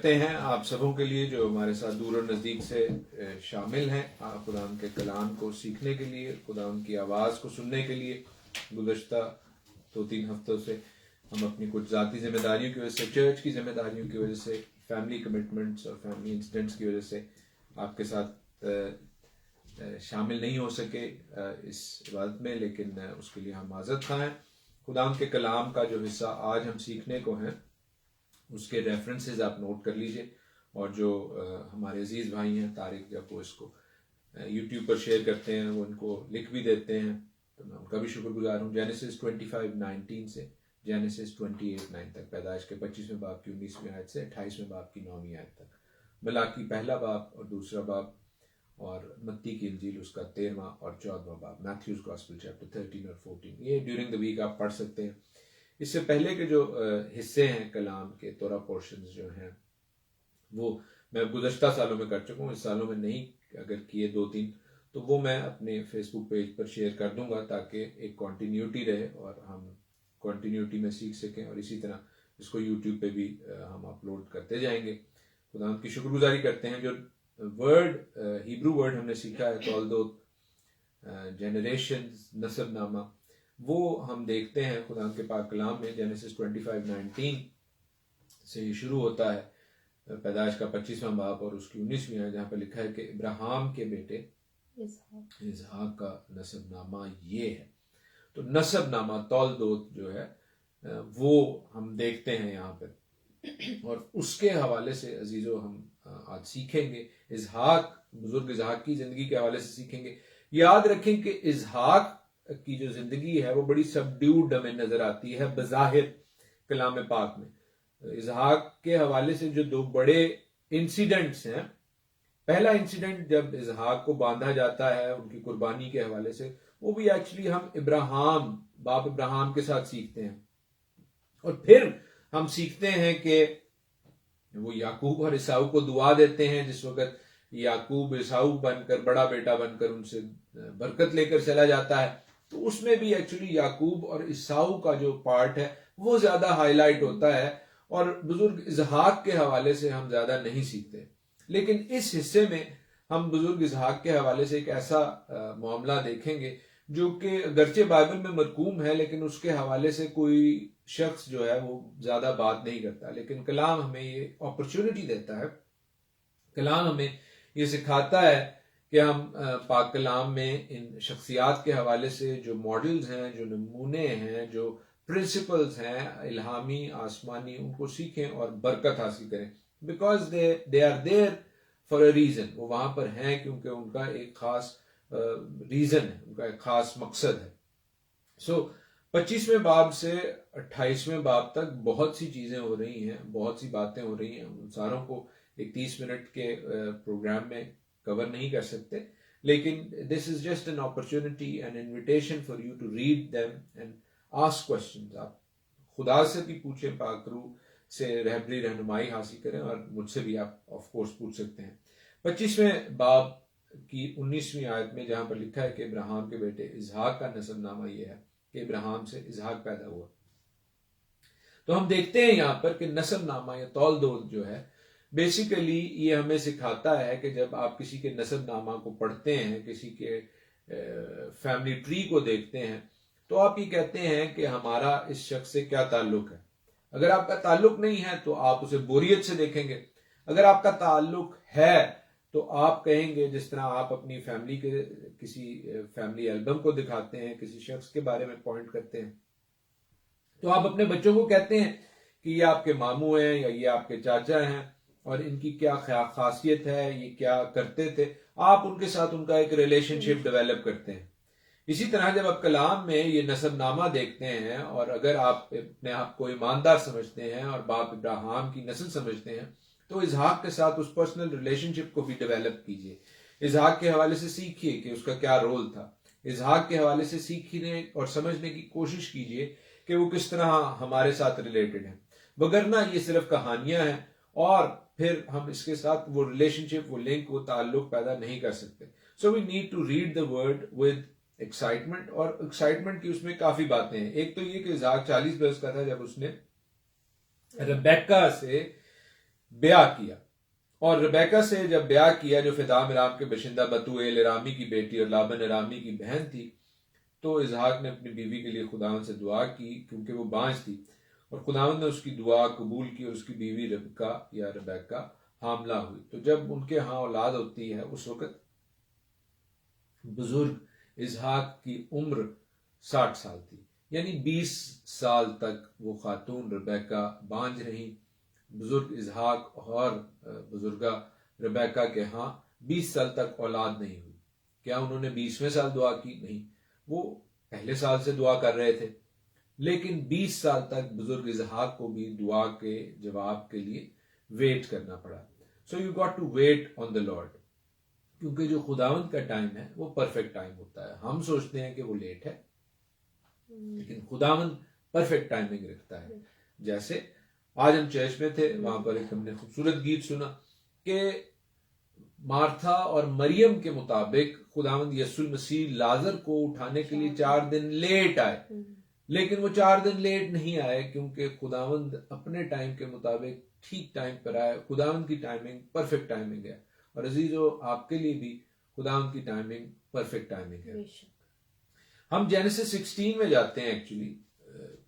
کرتے ہیں آپ سبوں کے لیے جو ہمارے ساتھ دور اور نزدیک سے شامل ہیں خدا کے کلام کو سیکھنے کے لیے، خدا کی آواز کو سننے کے لیے۔ گزشتہ 2-3 ہفتوں سے ہم اپنی کچھ ذاتی ذمہ داریوں کی وجہ سے، چرچ کی ذمہ داریوں کی وجہ سے، فیملی کمٹمنٹس اور فیملی انسیڈنٹس کی وجہ سے آپ کے ساتھ شامل نہیں ہو سکے اس عبادت میں، لیکن اس کے لیے ہم معذرت خواہ ہیں۔ خدا کے کلام کا جو حصہ آج ہم سیکھنے کو ہیں اس کے ریفرنسز آپ نوٹ کر لیجئے، اور جو ہمارے عزیز بھائی ہیں طارق، جب وہ اس کو یوٹیوب پر شیئر کرتے ہیں وہ ان کو لکھ بھی دیتے ہیں، تو میں ان کا بھی شکر گزار ہوں۔ جینیسس 25:19 سے جینیسس 28:9 تک، پیدائش کے 25ویں باب کی 19ویں آیت سے 28ویں باب کی 9ویں آیت تک، ملاکی پہلا باب اور دوسرا باب، اور متی کی انجیل اس کا 13واں اور 14واں باب، میتھیوز گاسپل چیپٹر 13 اور 14، یہ ڈیورنگ دا ویک آپ پڑھ سکتے ہیں۔ اس سے پہلے کے جو حصے ہیں کلام کے، تورا پورشنز جو ہیں، وہ میں گزشتہ سالوں میں کر چکا ہوں، اس سالوں میں نہیں اگر کیے 2-3 تو وہ میں اپنے فیس بک پیج پر شیئر کر دوں گا، تاکہ ایک کنٹینیوٹی رہے اور ہم کنٹینیوٹی میں سیکھ سکیں، اور اسی طرح اس کو یوٹیوب پہ بھی ہم اپلوڈ کرتے جائیں گے۔ خدا کی شکر گزاری کرتے ہیں۔ جو ورڈ ہیبرو ورڈ ہم نے سیکھا ہے تولدوت، جنریشن، نسب نامہ، وہ ہم دیکھتے ہیں خدا کے پاک کلام میں۔ جینیسس 25:19 سے یہ شروع ہوتا ہے، پیدائش کا 25واں باب اور اس کی 19ویں آیت، جہاں پہ لکھا ہے کہ ابراہیم کے بیٹے اسحاق کا نسب نامہ یہ ہے۔ تو نسب نامہ تولدوت جو ہے وہ ہم دیکھتے ہیں یہاں پہ، اور اس کے حوالے سے عزیزو ہم آج سیکھیں گے۔ اسحاق، بزرگ اسحاق کی زندگی کے حوالے سے سیکھیں گے۔ یاد رکھیں کہ اسحاق کی جو زندگی ہے وہ بڑی سبڈیوڈ ہمیں نظر آتی ہے بظاہر کلام پاک میں۔ اسحاق کے حوالے سے جو 2 بڑے انسیڈنٹس ہیں، پہلا انسیڈنٹ جب اسحاق کو باندھا جاتا ہے ان کی قربانی کے حوالے سے، وہ بھی ایکچولی ہم باپ ابراہیم کے ساتھ سیکھتے ہیں، اور پھر ہم سیکھتے ہیں کہ وہ یعقوب اور عیساؤ کو دعا دیتے ہیں، جس وقت یعقوب عیساؤ بن کر، بڑا بیٹا بن کر ان سے برکت لے کر چلا جاتا ہے، تو اس میں بھی ایکچولی یعقوب اور عیساؤ کا جو پارٹ ہے وہ زیادہ ہائی لائٹ ہوتا ہے، اور بزرگ اسحاق کے حوالے سے ہم زیادہ نہیں سیکھتے۔ لیکن اس حصے میں ہم بزرگ اسحاق کے حوالے سے ایک ایسا معاملہ دیکھیں گے جو کہ اگرچہ بائبل میں مرقوم ہے، لیکن اس کے حوالے سے کوئی شخص جو ہے وہ زیادہ بات نہیں کرتا، لیکن کلام ہمیں یہ اپرچونٹی دیتا ہے، کلام ہمیں یہ سکھاتا ہے کہ ہم پاک کلام میں ان شخصیات کے حوالے سے جو ماڈلز ہیں، جو نمونے ہیں، جو پرنسپلز ہیں الہامی آسمانی، ان کو سیکھیں اور برکت حاصل کریں، because they are there for a reason۔ وہ وہاں پر ہیں کیونکہ ان کا ایک خاص ریزن ہے، ان کا ایک خاص مقصد ہے۔ 25ویں باب سے 28ویں باب تک بہت سی چیزیں ہو رہی ہیں، بہت سی باتیں ہو رہی ہیں، ان ساروں کو ایک 30 منٹ کے پروگرام میں کور نہیں کر سکتے، لیکن this is just an opportunity, an invitation for you to read them and ask questions۔ آپ خدا سے بھی پوچھیں، پاک روح سے رہبری رہنمائی حاصل کریں، اور مجھ سے بھی آپ آف کورس پوچھ سکتے ہیں۔ 25ویں باب کی 19ویں آیت میں جہاں پر لکھا ہے کہ ابراہیم کے بیٹے اسحاق کا نسب نامہ یہ ہے کہ ابراہیم سے اسحاق پیدا ہوا، تو ہم دیکھتے ہیں یہاں پر کہ نسب نامہ یا تولدوت جو ہے، بیسیکلی یہ ہمیں سکھاتا ہے کہ جب آپ کسی کے نسب نامہ کو پڑھتے ہیں، کسی کے فیملی ٹری کو دیکھتے ہیں، تو آپ یہ کہتے ہیں کہ ہمارا اس شخص سے کیا تعلق ہے۔ اگر آپ کا تعلق نہیں ہے تو آپ اسے بوریت سے دیکھیں گے، اگر آپ کا تعلق ہے تو آپ کہیں گے، جس طرح آپ اپنی فیملی کے کسی فیملی البم کو دکھاتے ہیں، کسی شخص کے بارے میں پوائنٹ کرتے ہیں، تو آپ اپنے بچوں کو کہتے ہیں کہ یہ آپ کے ماموں ہیں یا یہ آپ کے چاچا ہیں، اور ان کی کیا خاصیت ہے، یہ کیا کرتے تھے، آپ ان کے ساتھ ان کا ایک ریلیشن شپ ڈیولپ کرتے ہیں۔ اسی طرح جب آپ کلام میں یہ نسب نامہ دیکھتے ہیں، اور اگر آپ اپنے آپ کو ایماندار سمجھتے ہیں اور باپ ابراہیم کی نسل سمجھتے ہیں، تو اسحاق کے ساتھ اس پرسنل ریلیشن شپ کو بھی ڈیولپ کیجئے۔ اسحاق کے حوالے سے سیکھیے کہ اس کا کیا رول تھا، اسحاق کے حوالے سے سیکھنے اور سمجھنے کی کوشش کیجئے کہ وہ کس طرح ہمارے ساتھ ریلیٹڈ ہیں، وگرنہ یہ صرف کہانیاں ہیں، اور پھر ہم اس کے ساتھ وہ ریلیشن شپ، وہ لنک، وہ تعلق پیدا نہیں کر سکتے۔ So we need to read the word with excitement, اور ایکسائٹمنٹ کی اس میں کافی باتیں ہیں۔ ایک تو یہ کہ اسحاق 40 برس کا تھا جب اس نے ربیکہ سے بیعہ کیا، اور ربیکہ سے جب بیعہ کیا جو فدام ارام کے باشندہ بتوئیل ارامی کی بیٹی اور لابن ارامی کی بہن تھی، تو اسحاق نے اپنی بیوی کے لیے خداوند سے دعا کی کیونکہ وہ بانجھ تھی، اور خداوند نے اس کی دعا قبول کی اور اس کی بیوی ربکہ یا ربیکہ حاملہ ہوئی۔ تو جب ان کے ہاں اولاد ہوتی ہے اس وقت بزرگ اسحاق کی عمر 60 سال تھی، یعنی 20 سال تک وہ خاتون ربیکہ بانجھ رہی۔ بزرگ اسحاق اور بزرگہ ربیکہ کے ہاں 20 سال تک اولاد نہیں ہوئی۔ کیا انہوں نے 20ویں سال دعا کی؟ نہیں، وہ پہلے سال سے دعا کر رہے تھے، لیکن 20 سال تک بزرگ اسحاق کو بھی دعا کے جواب کے لیے ویٹ کرنا پڑا۔ So you got to wait on the Lord, کیونکہ جو خداوند کا ٹائم ہے وہ پرفیکٹ ٹائم ہوتا ہے۔ ہم سوچتے ہیں کہ وہ لیٹ ہے، لیکن خداوند پرفیکٹ ٹائمنگ رکھتا ہے۔ جیسے آج ہم چرچ میں تھے، وہاں پر ایک ہم نے خوبصورت گیت سنا کہ مارتھا اور مریم کے مطابق خداوند یسوع المسیح لازر کو اٹھانے کے لیے 4 دن لیٹ آئے، لیکن وہ 4 دن لیٹ نہیں آئے کیونکہ خداوند اپنے ٹائم کے مطابق ٹھیک ٹائم پر آئے۔ خداوند کی ٹائمنگ پرفیکٹ ٹائمنگ ہے، اور عزیزو آپ کے لیے بھی خداوند کی ٹائمنگ پرفیکٹ ٹائمنگ ہے۔ ہم جینیسس 16 میں جاتے ہیں، ایکچولی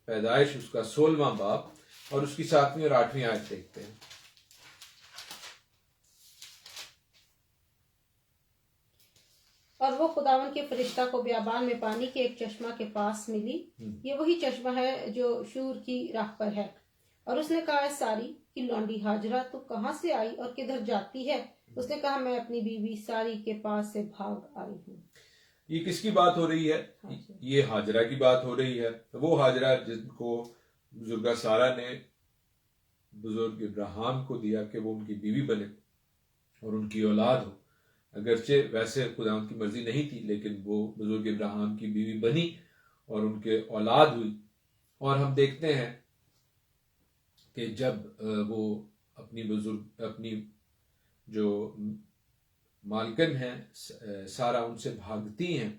پیدائش اس کا 16واں باب اور اس کی 7ویں اور 8ویں آیت دیکھتے ہیں۔ اور وہ خداوند کے فرشتہ کو بیابان میں پانی کے ایک چشمہ کے پاس ملی، یہ وہی چشمہ ہے جو شور کی راہ پر ہے، اور اس نے کہا اے ساری کی لونڈی ہاجرہ تو کہاں سے آئی اور کدھر جاتی ہے؟ اس نے کہا میں اپنی بیوی ساری کے پاس سے بھاگ آئی ہوں۔ یہ کس کی بات ہو رہی ہے؟ یہ ہاجرہ کی بات ہو رہی ہے، وہ ہاجرہ جن کو بزرگہ سارہ نے بزرگ ابراہیم کو دیا کہ وہ ان کی بیوی بنے اور ان کی اولاد ہو۔ اگرچہ ویسے خداوند کی مرضی نہیں تھی، لیکن وہ بزرگ ابراہیم کی بیوی بنی اور ان کے اولاد ہوئی۔ اور ہم دیکھتے ہیں کہ جب وہ اپنی جو مالکن ہیں سارا ان سے بھاگتی ہیں،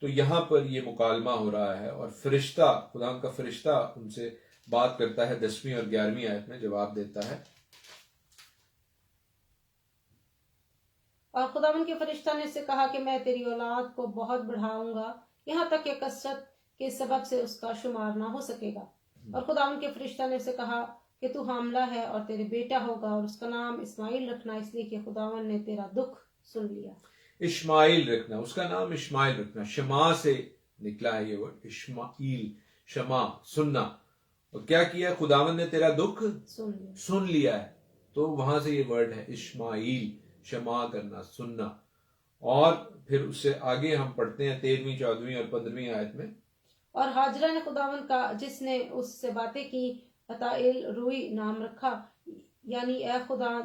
تو یہاں پر یہ مکالمہ ہو رہا ہے، اور فرشتہ خداوند کا فرشتہ ان سے بات کرتا ہے، 10ویں اور 11ویں آیت میں جواب دیتا ہے۔ اور خداوند کے فرشتہ نے اس سے کہا کہ میں تیری اولاد کو بہت بڑھاؤں گا، یہاں تک کہ کثرت کے سبب سے اس کا شمار نہ ہو سکے گا۔ اور خداوند کے فرشتہ نے اسے کہا کہ تو حاملہ ہے اور تیرے بیٹا ہوگا، اور اس کا نام اسماعیل رکھنا، اس لیے کہ خداوند نے تیرا دکھ سن لیا۔ اشماعیل رکھنا، اس کا نام اشماعیل رکھنا، شما سے نکلا ہے یہ ورڈ، اشماعیل، شما سننا، اور کیا کیا؟ خداوند نے تیرا دکھ سن لیا ہے، تو وہاں سے یہ ورڈ ہے اشماعیل، شما کرنا، سننا۔ اور پھر اس سے آگے ہم پڑھتے ہیں 13ویں 14ویں اور 15ویں آیت میں، اور ہاجرہ نے خداوند کا جس نے اس سے باتیں کی عطائل روئی نام رکھا، یعنی اے خدا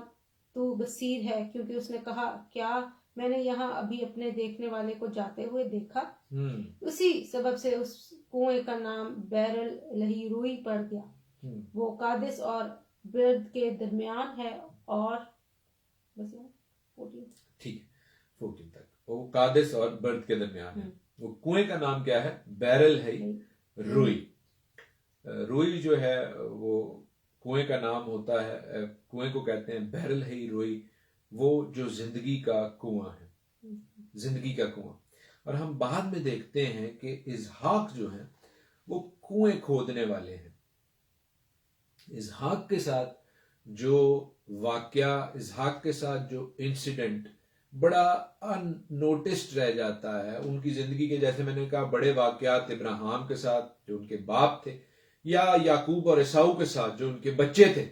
تو بصیر ہے، کیونکہ اس نے کہا کیا میں نے یہاں ابھی اپنے دیکھنے والے کو جاتے ہوئے دیکھا؟ اسی سبب سے اس کنویں کا نام بیر الہی روئی پڑ گیا۔ وہ قادس اور برد کے درمیان ہے، اور ٹھیک ہے 14 تک، وہ قادس اور برد کے درمیان ہے۔ وہ کنویں کا نام کیا ہے؟ بیرل ہے روئی۔ روئی جو ہے وہ کنویں کا نام ہوتا ہے، کنویں کو کہتے ہیں بیرل ہے روئی، وہ جو زندگی کا کنواں ہے، زندگی کا کنواں۔ اور ہم بعد میں دیکھتے ہیں کہ اسحاق جو ہیں وہ کنویں کھودنے والے ہیں۔ اسحاق کے ساتھ جو واقعہ، اسحاق کے ساتھ جو انسیڈنٹ بڑا ان نوٹسڈ رہ جاتا ہے ان کی زندگی کے، جیسے میں نے کہا بڑے واقعات ابراہیم کے ساتھ جو ان کے باپ تھے، یا یعقوب اور عیساؤ کے ساتھ جو ان کے بچے تھے،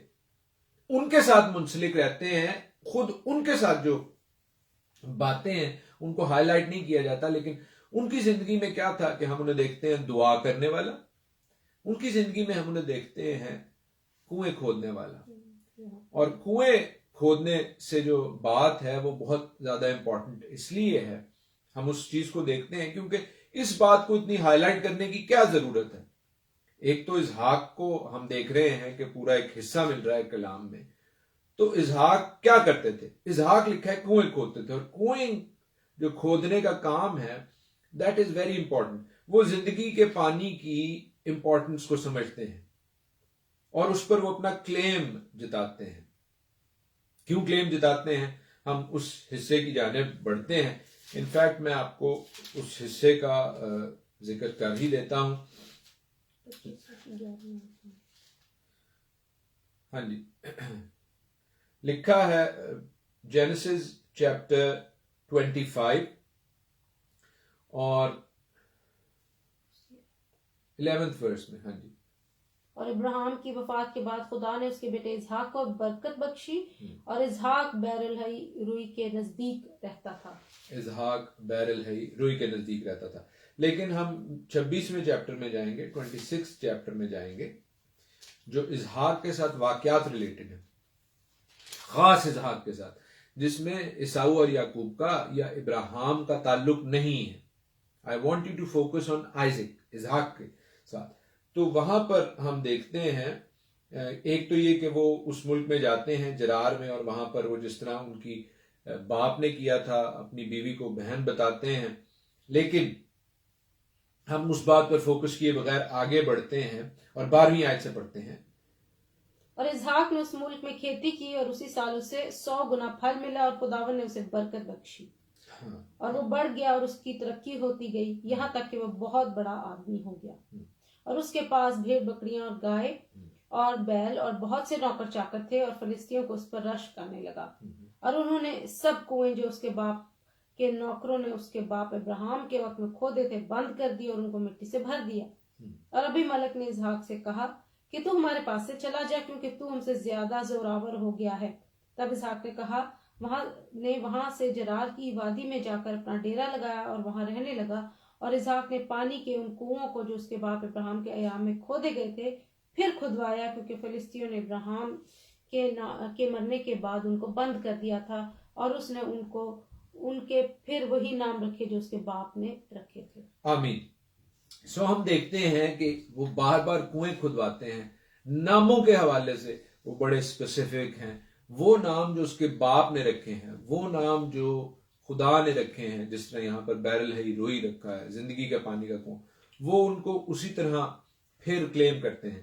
ان کے ساتھ منسلک رہتے ہیں۔ خود ان کے ساتھ جو باتیں ہیں ان کو ہائی لائٹ نہیں کیا جاتا، لیکن ان کی زندگی میں کیا تھا کہ ہم انہیں دیکھتے ہیں دعا کرنے والا، ان کی زندگی میں ہم انہیں دیکھتے ہیں کنویں کھودنے والا۔ اور کنویں کھودنے سے جو بات ہے وہ بہت زیادہ امپورٹنٹ اس لیے ہے، ہم اس چیز کو دیکھتے ہیں کیونکہ اس بات کو اتنی ہائی لائٹ کرنے کی کیا ضرورت ہے۔ ایک تو اسحاق کو ہم دیکھ رہے ہیں کہ پورا ایک حصہ مل رہا ہے کلام میں، تو اسحاق کیا کرتے تھے؟ اسحاق لکھا ہے کنویں کھودتے تھے، اور کنویں جو کھودنے کا کام ہے دیٹ از ویری امپورٹنٹ۔ وہ زندگی کے پانی کی امپورٹنس کو سمجھتے ہیں اور اس پر وہ اپنا کلیم جتاتے ہیں۔ کیوں کلیم جتاتے ہیں؟ ہم اس حصے کی جانب بڑھتے ہیں. انفیکٹ میں آپ کو اس حصے کا ذکر کر ہی دیتا ہوں. ہاں جی، لکھا ہے جینیسس چیپٹر 25 اور 11th ورس میں. ہاں جی. اور ابراہیم کی وفات کے بعد خدا نے اس کے بیٹے اسحاق کو برکت بخشی اور اسحاق بیر الہی روئی کے نزدیک رہتا تھا. اسحاق بیر الہی روئی کے نزدیک رہتا تھا. لیکن ہم 26ویں چیپٹر میں جائیں گے، 26 چیپٹر میں جائیں گے، جو اسحاق کے ساتھ واقعات ریلیٹڈ ہیں، خاص اسحاق کے ساتھ، جس میں عیساؤ اور یعقوب کا یا ابراہیم کا تعلق نہیں ہے. I want you to focus on Isaac، اسحاق کے ساتھ. تو وہاں پر ہم دیکھتے ہیں ایک تو یہ کہ وہ اس ملک میں جاتے ہیں جرار میں، اور وہاں پر وہ جس طرح ان کی باپ نے کیا تھا اپنی بیوی کو بہن بتاتے ہیں. لیکن ہم اس بات پر فوکس کیے بغیر آگے بڑھتے ہیں اور 12ویں آیت سے پڑھتے ہیں. اور اسحاق نے اس ملک میں کھیتی کی اور اسی سال اسے 100 گنا پھل ملا اور خداوند نے اسے برکت بخشی. اور وہ بڑھ گیا اور اس کی ترقی ہوتی گئی یہاں تک کہ وہ بہت بڑا آدمی ہو گیا. اور اس کے پاس بھیڑ بکریاں اور گائے اور بیل اور بہت سے نوکر چاکر تھے، اور فلسطینیوں کو اس پر رشک کرنے لگا. اور انہوں نے سب کنویں جو اس کے باپ کے نوکروں نے اس کے باپ ابراہیم کے وقت میں کھودے تھے بند کر دی اور ان کو مٹی سے بھر دیا. اور ابھی ملک نے اسحاق سے کہا کہ تو ہمارے پاس سے چلا جا، کیونکہ تو ہم سے زیادہ زوراور ہو گیا ہے. تب اسحاق نے کہا وہاں سے جرار کی وادی میں جا کر اپنا ڈیرا لگایا اور وہاں رہنے لگا. اور اسحاق نے پانی کے ان کنوؤں کو جو اس کے باپ ابراہیم کے ایام میں کھودے گئے تھے پھر کھدوایا، کیونکہ فلسطینیوں نے ابراہیم کے مرنے کے بعد ان کو بند کر دیا تھا، اور اس نے ان کے پھر وہی نام رکھے جو اس کے باپ نے رکھے تھے. آمین. ہم دیکھتے ہیں کہ وہ بار بار کنویں کھدواتے ہیں. ناموں کے حوالے سے وہ بڑے اسپیسیفک ہیں. وہ نام جو اس کے باپ نے رکھے ہیں، وہ نام جو خدا نے رکھے ہیں، جس طرح یہاں پر بیر الہی روئی رکھا ہے، زندگی کا پانی کا کنواں، وہ ان کو اسی طرح پھر کلیم کرتے ہیں.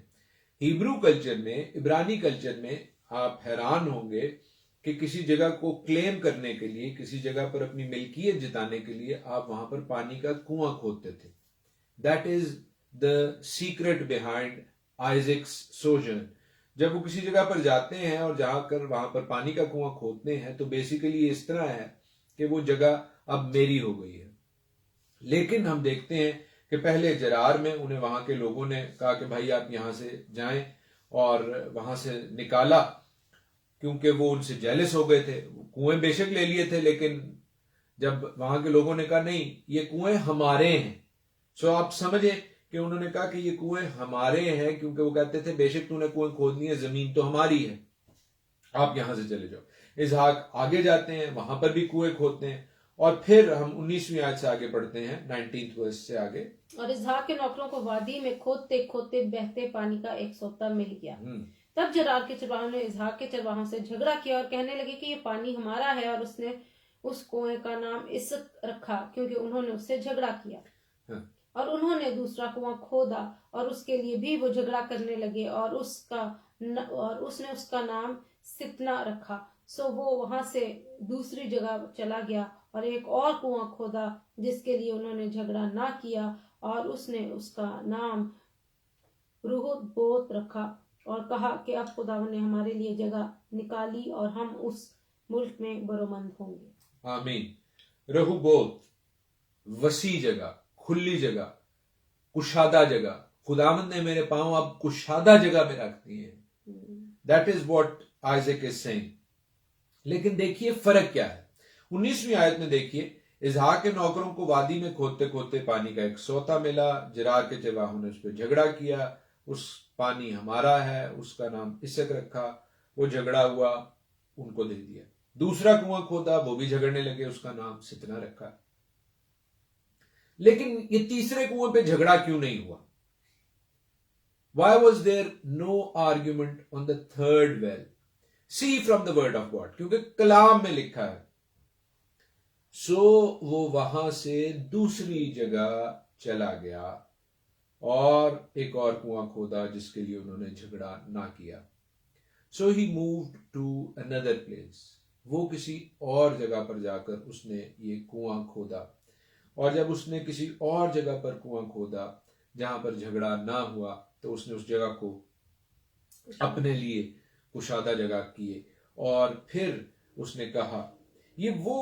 ہیبرو کلچر میں، عبرانی کلچر میں آپ حیران ہوں گے کہ کسی جگہ کو کلیم کرنے کے لیے، کسی جگہ پر اپنی ملکیت جتانے کے لیے آپ وہاں پر پانی کا کنواں کھودتے تھے. That is the secret behind Isaac's sojourn. جب وہ کسی جگہ پر جاتے ہیں اور جا کر وہاں پر پانی کا کنواں کھودتے ہیں تو بیسیکلی اس طرح ہے کہ وہ جگہ اب میری ہو گئی ہے. لیکن ہم دیکھتے ہیں کہ پہلے جرار میں انہیں وہاں کے لوگوں نے کہا کہ بھائی آپ یہاں سے جائیں، اور وہاں سے نکالا کیونکہ وہ ان سے جیلس ہو گئے تھے. کنویں بے شک لے لیے تھے، لیکن جب وہاں کے لوگوں نے کہا نہیں یہ کنویں ہمارے ہیں، آپ سمجھیں کہ انہوں نے کہا کہ یہ کنویں ہمارے ہیں، کیونکہ وہ کہتے تھے بے شک تو نے کنویں کھودنی ہے، زمین تو ہماری ہے، آپ یہاں سے چلے جاؤ. اسحاق آگے جاتے ہیں، وہاں پر بھی کنویں کھودتے ہیں. اور پھر ہم 19ویں آیت سے آگے پڑھتے ہیں، 19th ورس سے آگے. اور اسحاق کے نوکروں کو وادی میں کھودتے کھودتے بہتے پانی کا ایک سوتا مل گیا. تب جرار کے چرواہوں نے اسحاق کے چرواہوں سے جھگڑا کیا اور کہنے لگے کہ یہ پانی ہمارا ہے، اور اس نے اس کنویں کا نام اسک رکھا کیونکہ انہوں نے اس سے جھگڑا کیا. اور انہوں نے دوسرا کنواں کھودا اور اس کے لیے بھی وہ جھگڑا کرنے لگے، اور اس نے اس کا نام ستنا رکھا. وہ وہاں سے دوسری جگہ چلا گیا اور ایک اور کنواں کھودا جس کے لیے انہوں نے جھگڑا نہ کیا، اور اس نے اس کا نام رہوت بوت رکھا، اور کہا کہ اب خداوند نے ہمارے لیے جگہ نکالی اور ہم اس ملک میں برومند ہوں گے. آمین. رہوبوت، وسیع جگہ، کھلی جگہ، کشادہ جگہ. خداوند نے میرے پاؤں اب کشادہ جگہ میں رکھ دیے ہیں. That is what Isaac is saying. لیکن دیکھیے فرق کیا ہے. 19ویں آیت میں دیکھیے، اسحاق کے نوکروں کو وادی میں کھودتے کھودتے پانی کا ایک سوتا ملا. جرار کے چرواہوں نے اس پہ جھگڑا کیا، اس پانی ہمارا ہے، اس کا نام اسک رکھا. وہ جھگڑا ہوا، ان کو دے دیا. دوسرا کنواں کھودا، وہ بھی جھگڑنے لگے، اس کا نام ستنا رکھا. لیکن یہ تیسرے کنویں پہ جھگڑا کیوں نہیں ہوا؟ Why was there no argument on the third well? See from the word of God. کیونکہ کلام میں لکھا ہے. وہ وہاں سے دوسری جگہ چلا گیا اور ایک اور کنواں کھودا جس کے لیے انہوں نے جھگڑا نہ کیا. So he moved to another place. وہ کسی اور جگہ پر جا کر اس نے یہ کنواں کھودا، اور جب اس نے کسی اور جگہ پر کنواں کھودا جہاں پر جھگڑا نہ ہوا تو اس نے اس جگہ کو اپنے لیے کشادہ جگہ کیے. اور پھر اس نے کہا، یہ وہ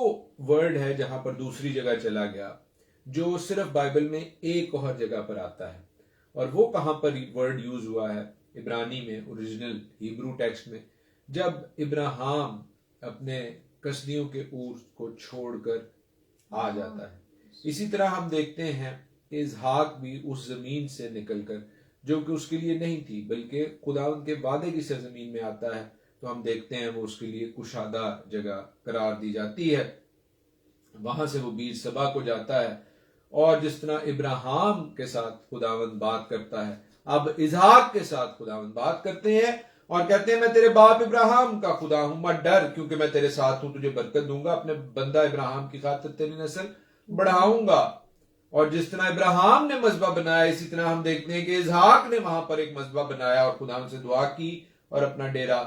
ورڈ ہے جہاں پر دوسری جگہ چلا گیا جو صرف بائبل میں ایک اور جگہ پر آتا ہے. اور وہ کہاں پر ورڈ یوز ہوا ہے؟ عبرانی میں، اوریجنل ہیبرو ٹیکسٹ میں، جب ابراہیم اپنے کسدیوں کے عور کو چھوڑ کر آ جاتا ہے. اسی طرح ہم دیکھتے ہیں کہ اسحاق بھی اس زمین سے نکل کر، جو کہ اس کے لیے نہیں تھی بلکہ خدا ان کے وعدے کی سرزمین میں آتا ہے، تو ہم دیکھتے ہیں وہ اس کے لیے کشادہ جگہ قرار دی جاتی ہے. وہاں سے وہ بیر سبا کو جاتا ہے، اور جس طرح ابراہیم کے ساتھ خداوند بات کرتا ہے، اب اسحاق کے ساتھ خداوند بات کرتے ہیں اور کہتے ہیں میں تیرے باپ ابراہیم کا خدا ہوں، مت ڈر کیونکہ میں تیرے ساتھ ہوں، تجھے برکت دوں گا، اپنے بندہ ابراہیم کی خاطر تیری نسل بڑھاؤں گا. اور جس طرح ابراہیم نے مذبح بنایا، اسی طرح ہم دیکھتے ہیں کہ اسحاق نے وہاں پر ایک مذبح بنایا اور خدا سے دعا کی اور اپنا ڈیرا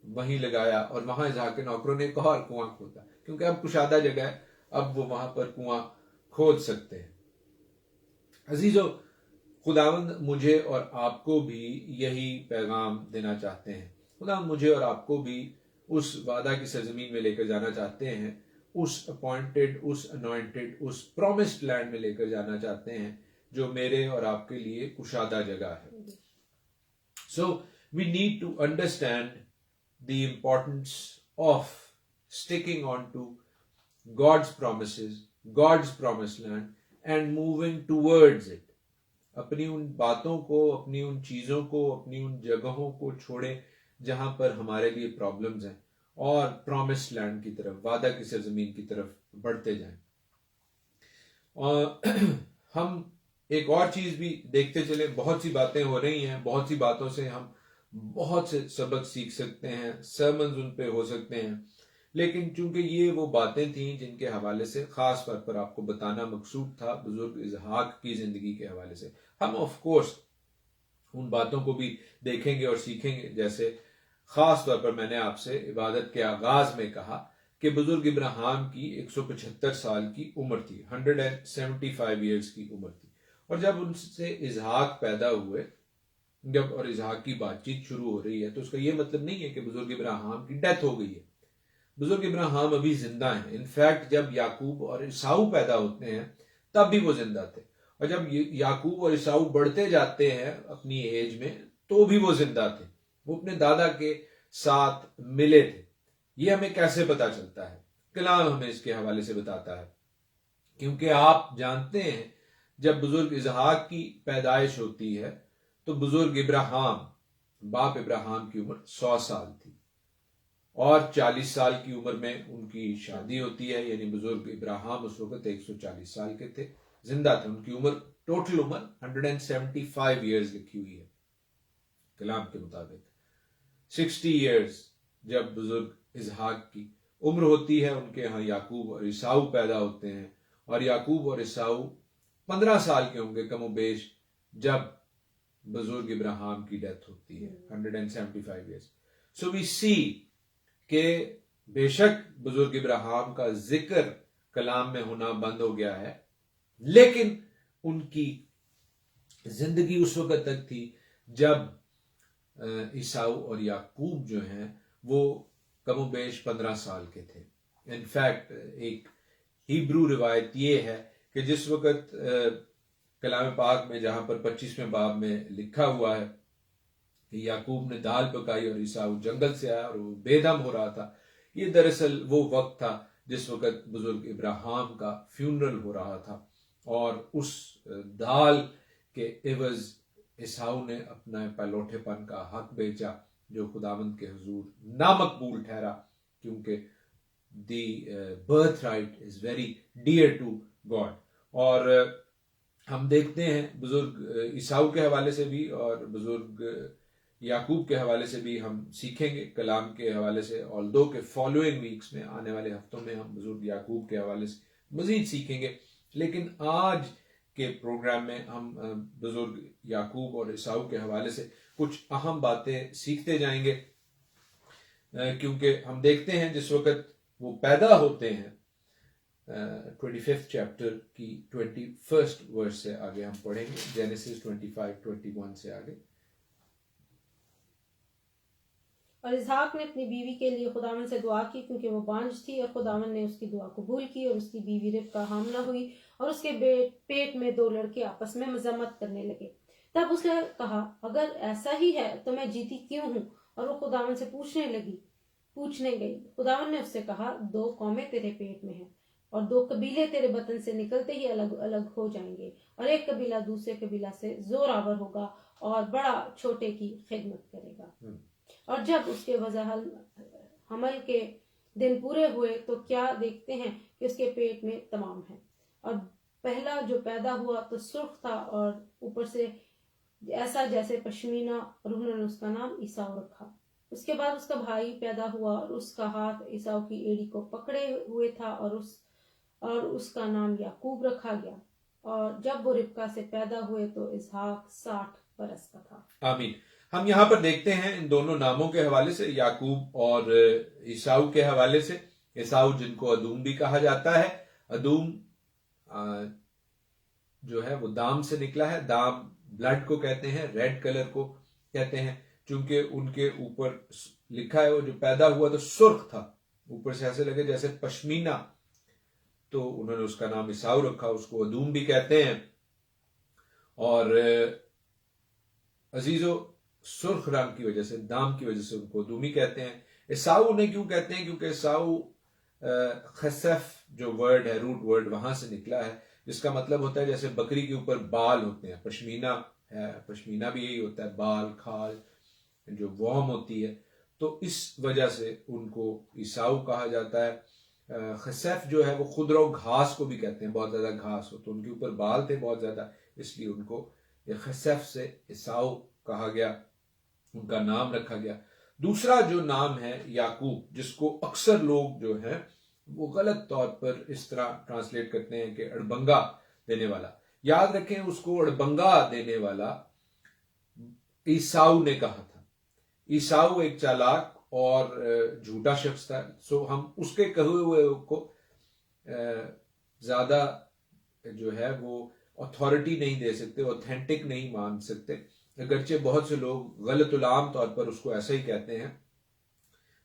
وہیں لگایا، اور وہاں اسحاق کے نوکروں نے ایک اور کنواں کھودا کیونکہ اب کشادہ جگہ ہے، اب وہ وہاں پر کنواں کھود سکتے ہیں. عزیزو، خداوند مجھے اور آپ کو بھی یہی پیغام دینا چاہتے ہیں. خداوند مجھے اور آپ کو بھی اس وعدہ کی سرزمین میں لے کر جانا چاہتے ہیں، اس اپوائنٹڈ، اس انوائنٹڈ، اس پرومسڈ لینڈ میں لے کر جانا چاہتے ہیں جو میرے اور آپ کے لیے کشادہ جگہ ہے. So we need to understand the importance of sticking on to God's promises, God's promise land and moving towards it. اپنی ان باتوں کو، اپنی ان چیزوں کو، اپنی ان جگہوں کو چھوڑیں جہاں پر ہمارے لیے پرابلمز ہیں، اور پرومس لینڈ کی طرف، وعدہ کی سرزمین کی طرف بڑھتے جائیں. اور ہم ایک اور چیز بھی دیکھتے چلیں، بہت سی باتیں ہو رہی ہیں، بہت سی باتوں سے ہم بہت سے سبق سیکھ سکتے ہیں، سرمنز ان پہ ہو سکتے ہیں، لیکن چونکہ یہ وہ باتیں تھیں جن کے حوالے سے خاص طور پر آپ کو بتانا مقصود تھا بزرگ اسحاق کی زندگی کے حوالے سے، ہم آف کورس ان باتوں کو بھی دیکھیں گے اور سیکھیں گے. جیسے خاص طور پر میں نے آپ سے عبادت کے آغاز میں کہا کہ بزرگ ابراہیم کی 175 سال کی عمر تھی، 175 ایئرز کی عمر تھی. اور جب ان سے اسحاق پیدا ہوئے، جب اور اسحاق کی بات چیت شروع ہو رہی ہے، تو اس کا یہ مطلب نہیں ہے کہ بزرگ ابراہیم کی ڈیتھ ہو گئی ہے. بزرگ ابراہیم ابھی زندہ ہیں. انفیکٹ جب یعقوب اور عیساؤ پیدا ہوتے ہیں تب بھی وہ زندہ تھے، اور جب یعقوب اور عیساؤ بڑھتے جاتے ہیں اپنی ایج میں تو بھی وہ زندہ تھے، وہ اپنے دادا کے ساتھ ملے تھے. یہ ہمیں کیسے پتا چلتا ہے؟ کلام ہمیں اس کے حوالے سے بتاتا ہے، کیونکہ آپ جانتے ہیں جب بزرگ اسحاق کی پیدائش ہوتی ہے تو بزرگ ابراہیم، باپ ابراہیم کی عمر 100 سال تھی، اور 40 سال کی عمر میں ان کی شادی ہوتی ہے. یعنی بزرگ ابراہیم اس وقت 140 سال کے تھے، زندہ تھے. ان کی عمر، ٹوٹل عمر 175 ایئرز لکھی ہوئی ہے کلام کے مطابق. 60 ایئرز جب بزرگ اسحاق کی عمر ہوتی ہے، ان کے ہاں یعقوب اور عیساؤ پیدا ہوتے ہیں، اور یعقوب اور عیساؤ 15 سال کے ہوں گے کم و بیش جب بزرگ ابراہیم کی ڈیتھ ہوتی ہے. 175 ایئرز. سو وی سی کہ بے شک بزرگ ابراہیم کا ذکر کلام میں ہونا بند ہو گیا ہے، لیکن ان کی زندگی اس وقت تک تھی جب عیساؤ اور یعقوب جو ہیں وہ کم و بیش 15 سال کے تھے. انفیکٹ ایک ہیبرو روایت یہ ہے کہ جس وقت کلام پاک میں جہاں پر 25ویں باب میں لکھا ہوا ہے کہ یعقوب نے دال پکائی اور عیساؤ جنگل سے آیا اور وہ بے دم ہو رہا تھا، یہ دراصل وہ وقت تھا جس وقت بزرگ ابراہیم کا فیونرل ہو رہا تھا، اور اس دال کے عوض عیساؤ نے اپنا پلوٹے پن کا حق بیچا جو خداوند کے حضور نامقبول ٹھہرا، کیونکہ the birth right is very dear to God. اور ہم دیکھتے ہیں بزرگ عیساؤ کے حوالے سے بھی اور بزرگ یعقوب کے حوالے سے بھی ہم سیکھیں گے کلام کے حوالے سے، آلدو کہ فالوئنگ ویکس میں، آنے والے ہفتوں میں ہم بزرگ یعقوب کے حوالے سے مزید سیکھیں گے. لیکن آج کے پروگرام میں ہم بزرگ یعقوب اور عیساؤ کے حوالے سے کچھ اہم باتیں سیکھتے جائیں گے. کیونکہ ہم دیکھتے ہیں جس وقت وہ پیدا ہوتے ہیں 25th چیپٹر کی 21st ورس سے آگے ہم پڑھیں گے، جینیسس 25-21 سے آگے. اور اسحاق نے اپنی بیوی کے لیے خداوند سے دعا کی کیونکہ وہ بانجھ تھی، اور خداوند نے اس کی دعا قبول کی، اور اس کی بیوی ربکا حاملہ ہوئی، اور اس کے پیٹ میں 2 لڑکے آپس میں مذمت کرنے لگے. تب اس نے کہا اگر ایسا ہی ہے تو میں جیتی کیوں ہوں؟ اور وہ خداوند سے پوچھنے گئی. خداوند نے اس سے کہا 2 قومیں تیرے پیٹ میں ہیں، اور 2 قبیلے تیرے بطن سے نکلتے ہی الگ الگ ہو جائیں گے، اور ایک قبیلہ دوسرے قبیلہ سے زور آور ہوگا اور بڑا چھوٹے کی خدمت کرے گا. اور جب اس کے حمل کے دن پورے ہوئے تو کیا دیکھتے ہیں کہ اس کے پیٹ میں تمام ہے. اور پہلا جو پیدا ہوا تو سرخ تھا اور اوپر سے ایسا جیسے پشمینہ، اور انہوں نے اس کا نام عیساؤ رکھا. اس کے بعد اس کا بھائی پیدا ہوا اور اس کا ہاتھ عیساؤ کی ایڑی کو پکڑے ہوئے تھا، اور اس کا نام یعقوب رکھا گیا. اور جب وہ ربکا سے پیدا ہوئے تو اسحاق 60 برس کا تھا. آمین. ہم یہاں پر دیکھتے ہیں ان دونوں ناموں کے حوالے سے، یعقوب اور عیساؤ کے حوالے سے. عیساؤ جن کو ادوم بھی کہا جاتا ہے، ادوم جو ہے وہ دام سے نکلا ہے. دام بلڈ کو کہتے ہیں، ریڈ کلر کو کہتے ہیں، چونکہ ان کے اوپر لکھا ہے وہ جو پیدا ہوا تو سرخ تھا، اوپر سے ایسے لگے جیسے پشمینہ، تو انہوں نے اس کا نام عیساؤ رکھا. اس کو ادوم بھی کہتے ہیں. اور عزیزو، سرخ رنگ کی وجہ سے، دام کی وجہ سے ان کو ادومی کہتے ہیں. عیساؤ انہیں کیوں کہتے ہیں؟ کیونکہ عیساؤ خسف جو ورڈ ہے، روٹ ورڈ، وہاں سے نکلا ہے، جس کا مطلب ہوتا ہے جیسے بکری کے اوپر بال ہوتے ہیں. پشمینہ ہے، پشمینہ بھی یہی ہوتا ہے، بال، کھال جو وارم ہوتی ہے. تو اس وجہ سے ان کو عیساؤ کہا جاتا ہے. خسف جو ہے وہ خضرو گھاس کو بھی کہتے ہیں، بہت زیادہ گھاس ہو تو ان کے اوپر بال تھے بہت زیادہ، اس لیے ان کو خسف سے عیساؤ کہا گیا، ان کا نام رکھا گیا. دوسرا جو نام ہے یعقوب، جس کو اکثر لوگ جو ہیں وہ غلط طور پر اس طرح ٹرانسلیٹ کرتے ہیں کہ اڑبنگا دینے والا. یاد رکھیں اس کو اڑبنگا دینے والا عیساؤ نے کہا تھا. عیساؤ ایک چالاک اور جھوٹا شخص تھا، سو ہم اس کے کہے ہوئے کو زیادہ جو ہے وہ اتھارٹی نہیں دے سکتے، اوتھینٹک نہیں مان سکتے، اگرچہ بہت سے لوگ غلط العام طور پر اس کو ایسا ہی کہتے ہیں.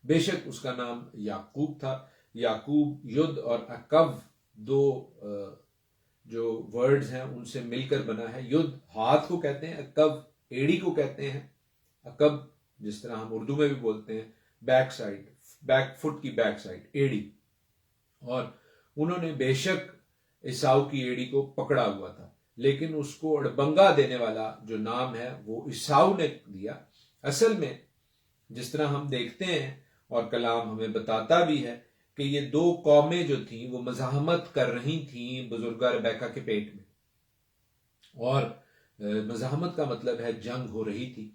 بے شک اس کا نام یعقوب تھا. یعقوب ید اور عقب 2 جو ورڈز ہیں ان سے مل کر بنا ہے. ید ہاتھ کو کہتے ہیں، عقب ایڑی کو کہتے ہیں. عقب جس طرح ہم اردو میں بھی بولتے ہیں بیک سائڈ، بیک فٹ کی بیک سائڈ، ایڑی. اور انہوں نے بے شک عیساؤ کی ایڑی کو پکڑا ہوا تھا، لیکن اس کو اڑبنگا دینے والا جو نام ہے وہ عیساؤ نے دیا. اصل میں جس طرح ہم دیکھتے ہیں اور کلام ہمیں بتاتا بھی ہے کہ یہ 2 قومیں جو تھیں وہ مزاحمت کر رہی تھیں بزرگہ ربیکہ کے پیٹ میں. اور مزاحمت کا مطلب ہے جنگ ہو رہی تھی،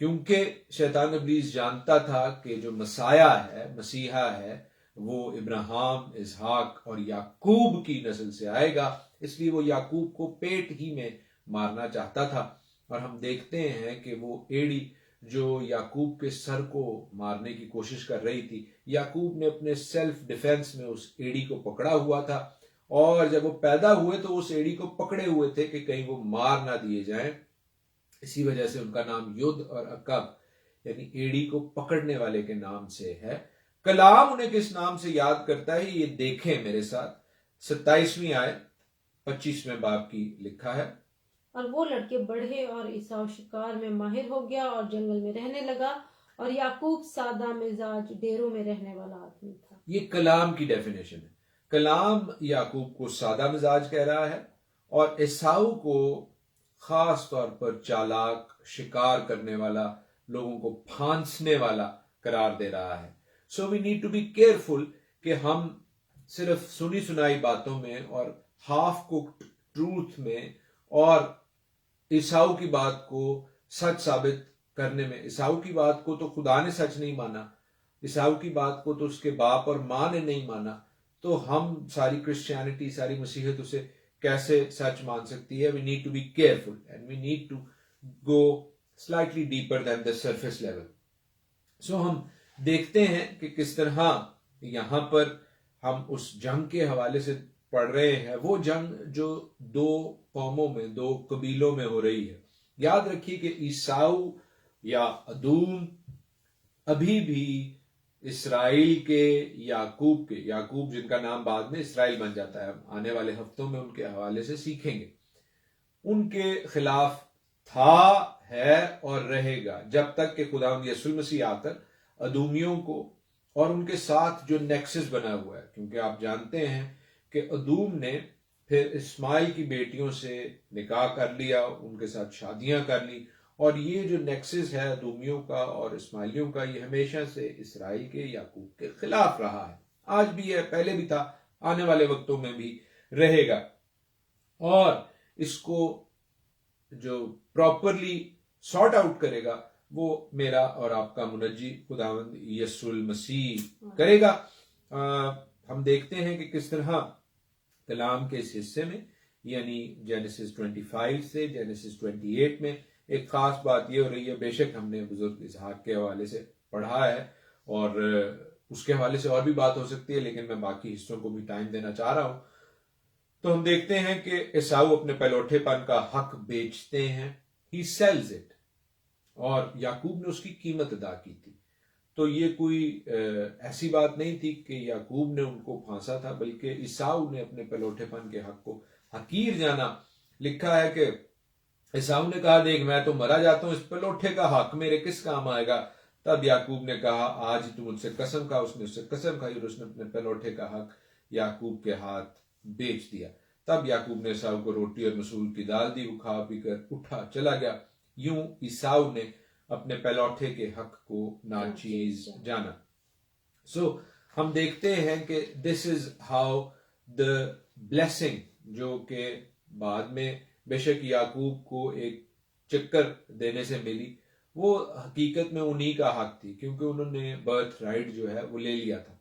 کیونکہ شیطان ابلیس جانتا تھا کہ جو مسیح ہے، مسیحا ہے، وہ ابراہیم، اسحاق اور یعقوب کی نسل سے آئے گا، اس لیے وہ یعقوب کو پیٹ ہی میں مارنا چاہتا تھا. اور ہم دیکھتے ہیں کہ وہ ایڑی جو یعقوب کے سر کو مارنے کی کوشش کر رہی تھی، یعقوب نے اپنے سیلف ڈیفenس میں اس ایڑی کو پکڑا ہوا تھا، اور جب وہ پیدا ہوئے تو اس ایڑی کو پکڑے ہوئے تھے کہ کہیں وہ مار نہ دیے جائیں. اسی وجہ سے ان کا نام ید اور عقب یعنی ایڑی کو پکڑنے والے کے نام سے ہے. کلام انہیں کس نام سے یاد کرتا ہے یہ دیکھیں میرے ساتھ. 27ویں آیت 25ویں باب کی لکھا ہے، اور وہ لڑکے بڑھے اور عیساؤ شکار میں ماہر ہو گیا اور جنگل میں رہنے لگا، اور یعقوب سادہ مزاج ڈیروں میں رہنے والا آدمی تھا. یہ کلام کی ڈیفینیشن ہے. کلام یعقوب کو سادہ مزاج کہہ رہا ہے اور عیساؤ کو خاص طور پر چالاک، شکار کرنے والا، لوگوں کو پھانسنے والا قرار دے رہا ہے. So we need to be careful کہ ہم صرف سنی سنائی باتوں میں اور ہاف کوکڈ ٹروتھ میں اور عیساؤ کی بات کو سچ ثابت کرنے میں، عیساؤ کی بات کو تو خدا نے سچ نہیں مانا، عیساؤ کی بات کو تو اس کے باپ اور ماں نے نہیں مانا، تو ہم ساری کرسچینٹی، ساری مسیحیت اسے کیسے سچ مان سکتی ہے؟ We need to be careful and we need to go slightly deeper than the surface level. So ہم دیکھتے ہیں کہ کس طرح یہاں پر ہم اس جنگ کے حوالے سے پڑھ رہے ہیں، وہ جنگ جو دو قوموں میں، دو قبیلوں میں ہو رہی ہے۔ یاد رکھیے کہ عیساؤ یا ادوم ابھی بھی اسرائیل کے یعقوب جن کا نام بعد میں اسرائیل بن جاتا ہے، آنے والے ہفتوں میں ان کے حوالے سے سیکھیں گے، ان کے خلاف تھا، ہے اور رہے گا جب تک کہ خداوند یسوع مسیح آ کر ادومیوں کو اور ان کے ساتھ جو نیکسس بنا ہوا ہے، کیونکہ آپ جانتے ہیں کہ ادوم نے پھر اسماعیل کی بیٹیوں سے نکاح کر لیا، ان کے ساتھ شادیاں کر لی، اور یہ جو نیکسس ہے ادومیوں کا اور اسماعیلیوں کا، یہ ہمیشہ سے اسرائیل کے یعقوب کے خلاف رہا ہے، آج بھی ہے، پہلے بھی تھا، آنے والے وقتوں میں بھی رہے گا۔ اور اس کو جو پراپرلی سارٹ آؤٹ کرے گا وہ میرا اور آپ کا منجی خداوند یسوع المسیح کرے گا۔ ہم دیکھتے ہیں کہ کس طرح کلام کے اس حصے میں، یعنی جینیسس 25 سے جینیسس 28 میں ایک خاص بات یہ ہو رہی ہے۔ بے شک ہم نے بزرگ اسحاق کے حوالے سے پڑھا ہے اور اس کے حوالے سے اور بھی بات ہو سکتی ہے، لیکن میں باقی حصوں کو بھی ٹائم دینا چاہ رہا ہوں۔ تو ہم دیکھتے ہیں کہ عیساؤ اپنے پلوٹھے پن کا حق بیچتے ہیں، ہی سیلز اٹ، اور یعقوب نے اس کی قیمت ادا کی تھی۔ تو یہ کوئی ایسی بات نہیں تھی کہ یعقوب نے ان کو پھانسا تھا، بلکہ عیساؤ نے اپنے پلوٹھے پن کے حق کو حقیر جانا۔ لکھا ہے کہ عیساؤ نے کہا، دیکھ میں تو مرا جاتا ہوں، اس پلوٹھے کا حق میرے کس کام آئے گا؟ تب یعقوب نے کہا، آج تم مجھ سے قسم کھا۔ اس نے اس سے قسم کھائی اور اس نے اپنے پلوٹھے کا حق یعقوب کے ہاتھ بیچ دیا۔ تب یعقوب نے عیساؤ کو روٹی اور مسول کی دال دی، وہ کھا پی کر اٹھا چلا گیا۔ یوں عیساؤ نے اپنے پلوٹھے کے حق کو ناچیز جانا۔ ہم دیکھتے ہیں کہ دس از ہاؤ دا بلیسنگ، جو کہ بعد میں بے شک یعقوب کو ایک چکر دینے سے ملی، وہ حقیقت میں انہی کا حق تھی، کیونکہ انہوں نے برتھ رائٹ جو ہے وہ لے لیا تھا،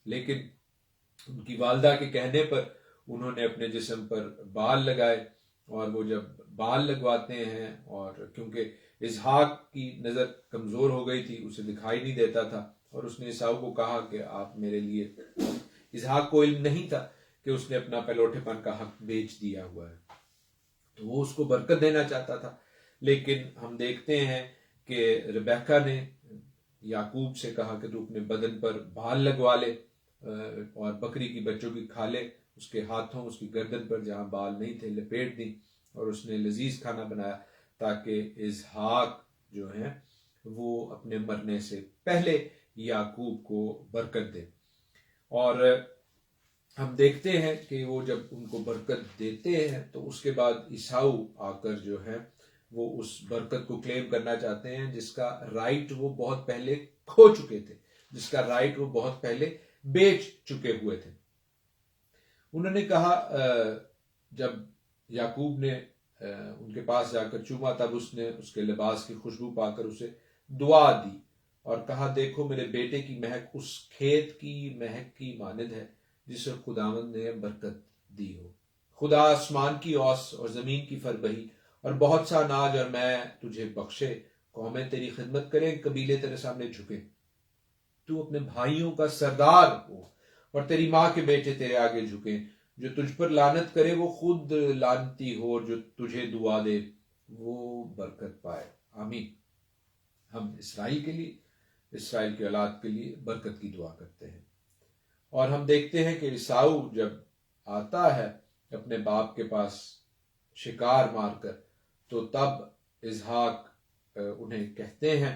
لیکن ان کی والدہ کے کہنے پر انہوں نے اپنے جسم پر بال لگائے، اور وہ جب بال لگواتے ہیں، اور کیونکہ اسحاق کی نظر کمزور ہو گئی تھی، اسے دکھائی نہیں دیتا تھا، اور اس نے عیساؤ کو کہا کہ آپ میرے لیے، اسحاق کو علم نہیں تھا کہ اس نے اپنا پلوٹھے پن کا حق بیچ دیا ہوا ہے، تو وہ اس کو برکت دینا چاہتا تھا۔ لیکن ہم دیکھتے ہیں کہ ربیکہ نے یعقوب سے کہا کہ تو اپنے بدن پر بال لگوا لے اور بکری کی بچوں کی کھالے، اس کے ہاتھوں، اس کی گردن پر جہاں بال نہیں تھے لپیٹ دی، اور اس نے لذیذ کھانا بنایا تاکہ اسحاق جو ہیں وہ اپنے مرنے سے پہلے یعقوب کو برکت دے۔ اور ہم دیکھتے ہیں کہ وہ جب ان کو برکت دیتے ہیں تو اس کے بعد عیساؤ آ کر جو ہے وہ اس برکت کو کلیم کرنا چاہتے ہیں، جس کا رائٹ وہ بہت پہلے کھو چکے تھے، جس کا رائٹ وہ بہت پہلے بیچ چکے ہوئے تھے۔ انہوں نے کہا، جب یعقوب نے ان کے پاس جا کر چوما، تب اس نے اس کے لباس کی خوشبو پا کر اسے دعا دی اور کہا، دیکھو میرے بیٹے کی مہک اس کھیت کی مہک کی مانند ہے جسے خداوند نے برکت دی ہو۔ خدا آسمان کی اوس اور زمین کی فربہی اور بہت سا اناج اور میں تجھے بخشے، قومیں تیری خدمت کریں، قبیلے تیرے سامنے جھکیں، تو اپنے بھائیوں کا سردار ہو اور تیری ماں کے بیٹے تیرے آگے جھکیں، جو تجھ پر لعنت کرے وہ خود لعنتی ہو، اور جو تجھے دعا دے وہ برکت پائے۔ آمین۔ ہم اسرائیل کے لیے، اسرائیل کی اولاد کے لیے برکت کی دعا کرتے ہیں۔ اور ہم دیکھتے ہیں کہ عیساؤ جب آتا ہے اپنے باپ کے پاس شکار مار کر، تو تب اسحاق انہیں کہتے ہیں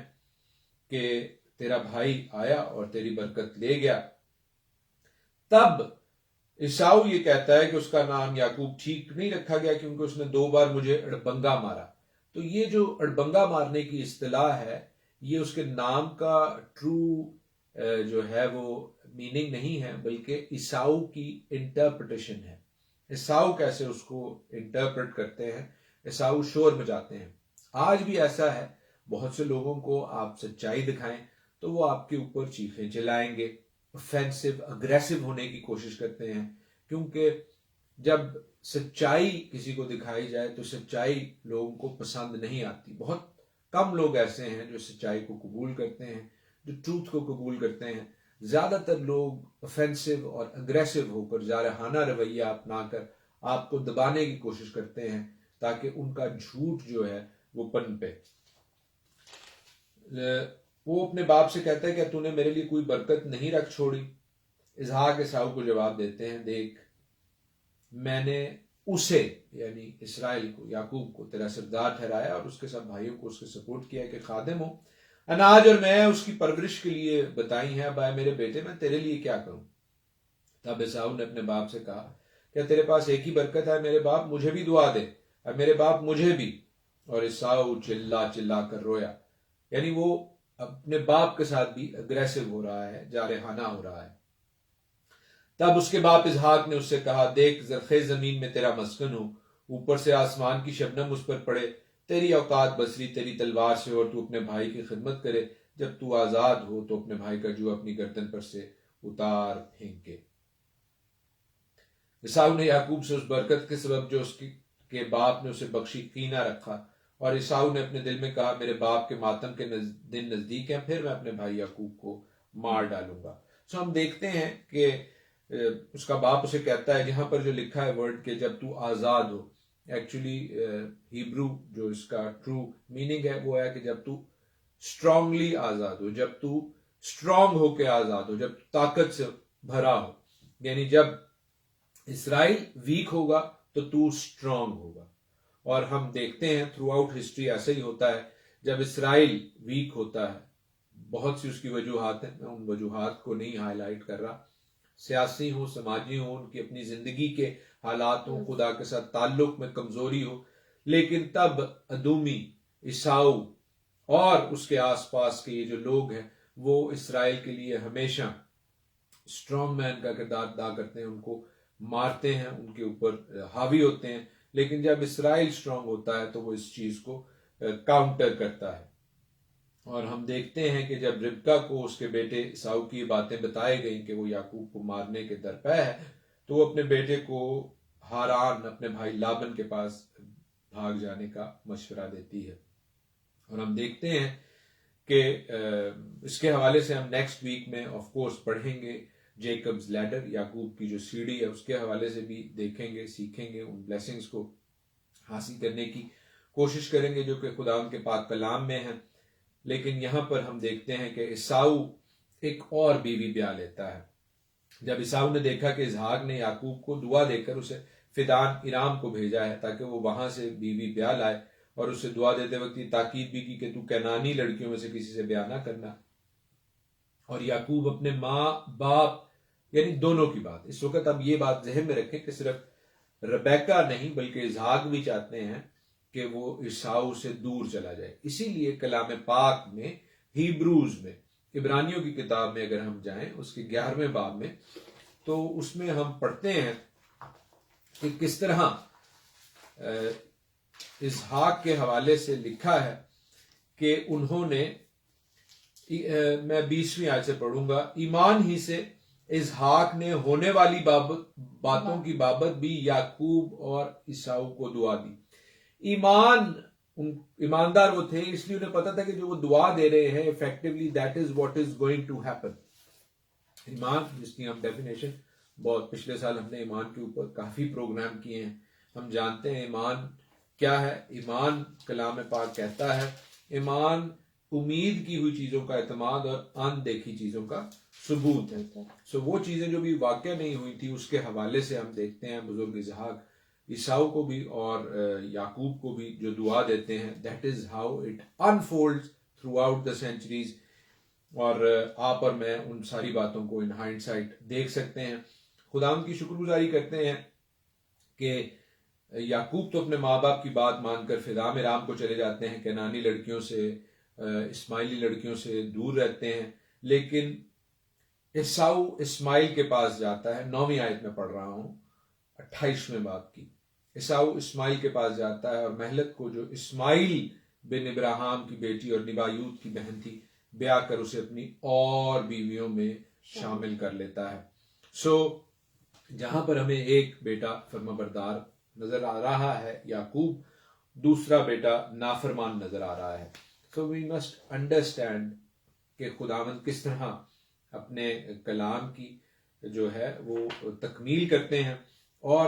کہ تیرا بھائی آیا اور تیری برکت لے گیا۔ تب عیساؤ یہ کہتا ہے کہ اس کا نام یعقوب ٹھیک نہیں رکھا گیا، کیونکہ اس نے 2 بار مجھے اڑبنگا مارا۔ تو یہ جو اڑبنگا مارنے کی اصطلاح ہے، یہ اس کے نام کا ٹرو جو ہے وہ میننگ نہیں ہے، بلکہ عیساؤ کی انٹرپریٹیشن ہے۔ عیساؤ کیسے اس کو انٹرپریٹ کرتے ہیں، عیساؤ شور مچاتے ہیں۔ آج بھی ایسا ہے، بہت سے لوگوں کو آپ سچائی دکھائیں تو وہ آپ کے اوپر چیخیں چلائیں گے، اوفینسو، اگریسو ہونے کی کوشش کرتے ہیں، کیونکہ جب سچائی کسی کو دکھائی جائے تو سچائی لوگوں کو پسند نہیں آتی۔ بہت کم لوگ ایسے ہیں جو سچائی کو قبول کرتے ہیں، جو ٹروتھ کو قبول کرتے ہیں، زیادہ تر لوگ افینسو اور اگریسو ہو کر جارحانہ رویہ اپنا کر آپ کو دبانے کی کوشش کرتے ہیں تاکہ ان کا جھوٹ جو ہے وہ پنپے۔ وہ اپنے باپ سے کہتا ہے کہ تو نے میرے لیے کوئی برکت نہیں رکھ چھوڑی۔ اسحاق عیساؤ کو جواب دیتے ہیں، دیکھ میں نے اسے یعنی اسرائیل کو، یعقوب کو تیرا سردار ٹھہرایا اور اس کے سب بھائیوں کو اس کے سپورٹ کیا کہ خادم ہو، اناج اور میں اس کی پرورش کے لیے بتائی ہیں، اب آئے میرے بیٹے میں تیرے لیے کیا کروں؟ تب عیساؤ نے اپنے باپ سے کہا، کیا تیرے پاس ایک ہی برکت ہے؟ میرے باپ مجھے بھی دعا دے، اور میرے باپ مجھے بھی۔ اور عیساؤ چلا چلا کر رویا، یعنی وہ اپنے باپ کے ساتھ بھی اگریسو ہو رہا ہے، جارحانہ ہو رہا ہے۔ تب اس کے باپ اسحاق نے اس سے کہا، دیکھ زرخیز زمین میں تیرا مسکن ہو، اوپر سے آسمان کی شبنم اس پر پڑے، تیری اوقات بسری تیری تلوار سے، اور تو اپنے بھائی کی خدمت کرے، جب تو آزاد ہو تو اپنے بھائی کا جو اپنی گردن پر سے اتار پھینکے۔ عیساؤ نے یعقوب سے اس برکت کے سبب جو اس کے باپ نے اسے بخشی کینہ رکھا، اور عیساؤ نے اپنے دل میں کہا، میرے باپ کے ماتم کے دن نزدیک ہیں، پھر میں اپنے بھائی یعقوب کو مار ڈالوں گا۔ سو ہم دیکھتے ہیں کہ اس کا باپ اسے کہتا ہے، یہاں پر جو لکھا ہے ورڈ کہ جب تو آزاد ہو، ایکچولی ہیبرو جو اس کا ٹرو میننگ ہے وہ ہے کہ جب تو اسٹرانگلی آزاد ہو، جب تو اسٹرانگ ہو کے آزاد ہو، جب طاقت سے بھرا ہو، یعنی جب اسرائیل ویک ہوگا تو اسٹرانگ ہوگا۔ اور ہم دیکھتے ہیں تھرو آؤٹ ہسٹری ایسا ہی ہوتا ہے، جب اسرائیل ویک ہوتا ہے، بہت سی اس کی وجوہات ہیں، میں ان وجوہات کو نہیں ہائی لائٹ کر رہا، سیاسی ہوں، سماجی ہوں، ان کی اپنی زندگی کے حالات ہوں، خدا کے ساتھ تعلق میں کمزوری ہو، لیکن تب ادومی، عیساؤ اور اس کے آس پاس کے یہ جو لوگ ہیں وہ اسرائیل کے لیے ہمیشہ اسٹرانگ مین کا کردار ادا کرتے ہیں، ان کو مارتے ہیں، ان کے اوپر حاوی ہوتے ہیں، لیکن جب اسرائیل اسٹرانگ ہوتا ہے تو وہ اس چیز کو کاؤنٹر کرتا ہے۔ اور ہم دیکھتے ہیں کہ جب ربکا کو اس کے بیٹے عیساؤ کی باتیں بتائی گئیں کہ وہ یعقوب کو مارنے کے درپے ہے، تو وہ اپنے بیٹے کو ہاران اپنے بھائی لابن کے پاس بھاگ جانے کا مشورہ دیتی ہے۔ اور ہم دیکھتے ہیں کہ اس کے حوالے سے ہم نیکسٹ ویک میں آف کورس پڑھیں گے، جیکبز لیڈر، یعقوب کی جو سیڑھی ہے اس کے حوالے سے بھی دیکھیں گے، سیکھیں گے، ان بلیسنگز کو حاصل کرنے کی کوشش کریں گے جو کہ خدا ان کے پاک کلام میں ہیں۔ لیکن یہاں پر ہم دیکھتے ہیں کہ عیساؤ ایک اور بیوی بیاہ لیتا ہے۔ جب عیساؤ نے دیکھا کہ اسحاق نے یعقوب کو دعا دے کر اسے فدان ارام کو بھیجا ہے تاکہ وہ وہاں سے بیوی بیاہ لائے، اور اسے دعا دیتے وقت یہ تاکید بھی کی کہ تو کینانی لڑکیوں میں سے کسی سے بیاہ نہ کرنا۔ اور یعقوب اپنے ماں باپ یعنی دونوں کی بات، اس وقت اب یہ بات ذہن میں رکھیں کہ صرف ربیکہ نہیں بلکہ اسحاق بھی چاہتے ہیں کہ وہ عیساؤ سے دور چلا جائے۔ اسی لیے کلام پاک میں، ہیبروز میں، عبرانیوں کی کتاب میں اگر ہم جائیں اس کے 11ویں باب میں، تو اس میں ہم پڑھتے ہیں کہ کس طرح اسحاق کے حوالے سے لکھا ہے کہ انہوں نے، میں 20ویں آیت سے پڑھوں گا، ایمان ہی سے اسحاق نے ہونے والی باتوں کی بابت بھی یعقوب اور عیساؤ کو دعا دی۔ ایماندار وہ تھے، اس لیے انہیں پتا تھا کہ جو وہ دعا دے رہے ہیں effectively that is what is going to happen۔ ایمان جس کی ہم ڈیفینیشن بہت پچھلے سال ہم نے ایمان کے اوپر کافی پروگرام کیے ہیں، ہم جانتے ہیں ایمان کیا ہے۔ ایمان کلام پاک کہتا ہے ایمان امید کی ہوئی چیزوں کا اعتماد اور ان دیکھی چیزوں کا ثبوت ہے۔ سو وہ چیزیں جو بھی واقع نہیں ہوئی تھی اس کے حوالے سے ہم دیکھتے ہیں بزرگ اسحاق عیساؤ کو بھی اور یعقوب کو بھی جو دعا دیتے ہیں، that is how it unfolds throughout the centuries۔ اور آپ اور میں ان ساری باتوں کو ان ہائنڈ سائٹ دیکھ سکتے ہیں۔ خدا ان کی شکر گزاری کرتے ہیں کہ یعقوب تو اپنے ماں باپ کی بات مان کر فدام ارام کو چلے جاتے ہیں، کنانی لڑکیوں سے، اسماعیلی لڑکیوں سے دور رہتے ہیں، لیکن عیساؤ اسماعیل کے پاس جاتا ہے۔ 9ویں آیت میں پڑھ رہا ہوں 28ویں باب کی، عیساؤ اسماعیل کے پاس جاتا ہے اور مہلت کو جو اسماعیل بن ابراہیم کی بیٹی اور نبایوت کی بہن تھی بیاہ کر اسے اپنی اور بیویوں میں شامل کر لیتا ہے۔ سو جہاں پر ہمیں ایک بیٹا فرمانبردار نظر آ رہا ہے یعقوب، دوسرا بیٹا نافرمان نظر آ رہا ہے۔ So we must understand کہ خداوند کس طرح اپنے کلام کی جو ہے وہ تکمیل کرتے ہیں، اور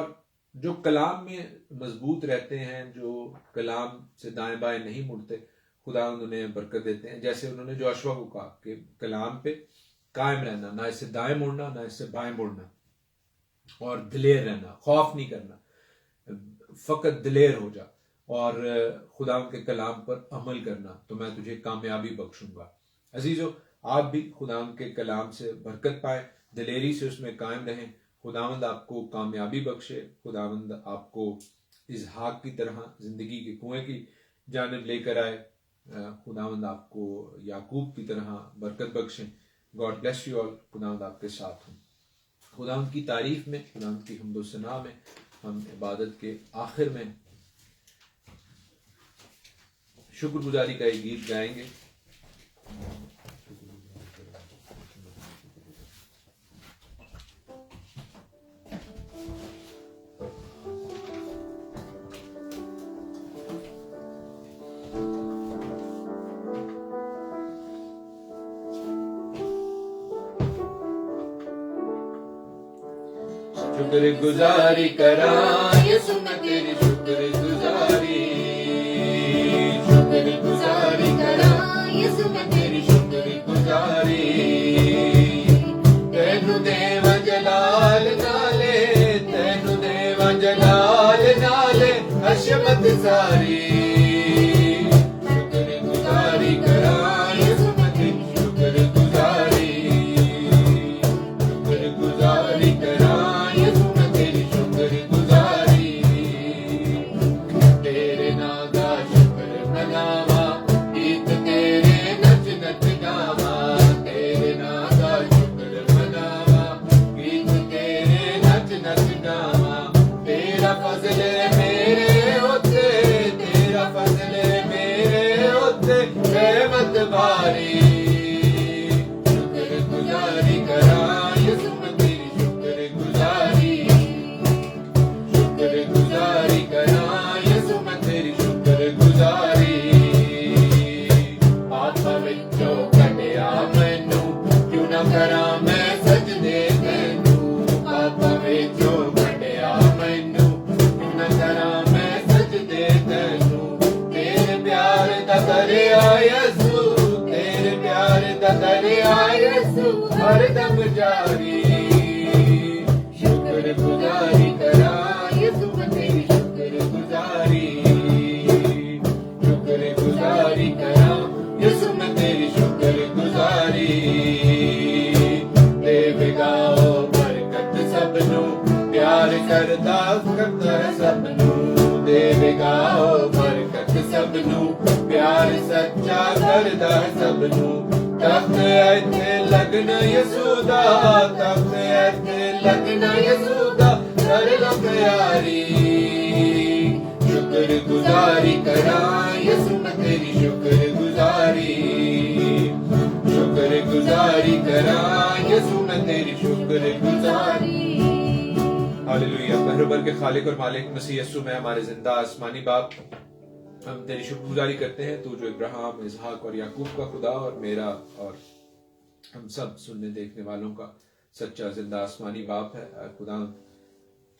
جو کلام میں مضبوط رہتے ہیں، جو کلام سے دائیں بائیں نہیں مڑتے، خداوند انہیں برکت دیتے ہیں. جیسے انہوں نے جوشوا کو کہا کہ کلام پہ قائم رہنا، نہ اس سے دائیں مڑنا نہ اس سے بائیں مڑنا، اور دلیر رہنا، خوف نہیں کرنا، فقط دلیر ہو جا اور خداوند کے کلام پر عمل کرنا تو میں تجھے کامیابی بخشوں گا. عزیزو، آپ بھی خداوند کے کلام سے برکت پائیں، دلیری سے اس میں قائم رہیں. خداوند آپ کو کامیابی بخشے، خداوند آپ کو اسحاق کی طرح زندگی کے کنویں کی جانب لے کر آئے، خداوند آپ کو یعقوب کی طرح برکت بخشیں. God bless you all. خداوند آپ کے ساتھ ہوں. خداوند کی تعریف میں، خداوند کی حمد و ثنا میں ہم عبادت کے آخر میں شکر گزاری کا ایک گیت گائیں گے. شکر گزاری کراں یسوع میں تیری شکر گزاری، شکر گزاری کراں یسوع میں تیری شکر گزاری. تینو دیواں جلال نالے، تینو دیواں جلال نالے عظمت ساری. شکر گزاری کراں یسوع میں تیری شکر گزاری، شکر گزاری کراں باری. شکر گزاری کراں یسوع میں تیری شکر گزاری، شکر گزاری کراں یسوع میں تیری شکر گزاری. پاپا وچوں کڈیا مینوں، کیوں نہ کراں میں سجدے تینوں. پاپا وچوں کڈیا مینوں، کیوں نہ کراں میں سجدے تینوں. تیرے پیار دا دریا یسوع، دریا یسوع ہر دم جاری. شکر گزاری کراں یسوع میں تیری شکر گزاری، شکر گزاری کراں یسوع میں تیری شکر گزاری. دے گاؤ برکت سب نو، پیار کردا ہے سب نو. دے گاؤ برکت سب نو، پیار سچا کردا ہے سب نو. تخت ایتھے لگنا یسوع دا، تخت ایتھے لگنا یسوع دا، کر لو تیاری. شکر گزاری کراں یسوع میں تیری شکر گزاری، شکر گزاری کراں یسوع میں تیری شکر گزاری. ہاللویا. بہر کے خالق اور مالک مسیح یسوع میں ہمارے زندہ آسمانی باپ، ہم تیری شکر گزاری کرتے ہیں، تو جو ابراہیم، اسحاق اور یعقوب کا خدا اور میرا اور ہم سب سننے دیکھنے والوں کا سچا زندہ آسمانی باپ ہے. خدا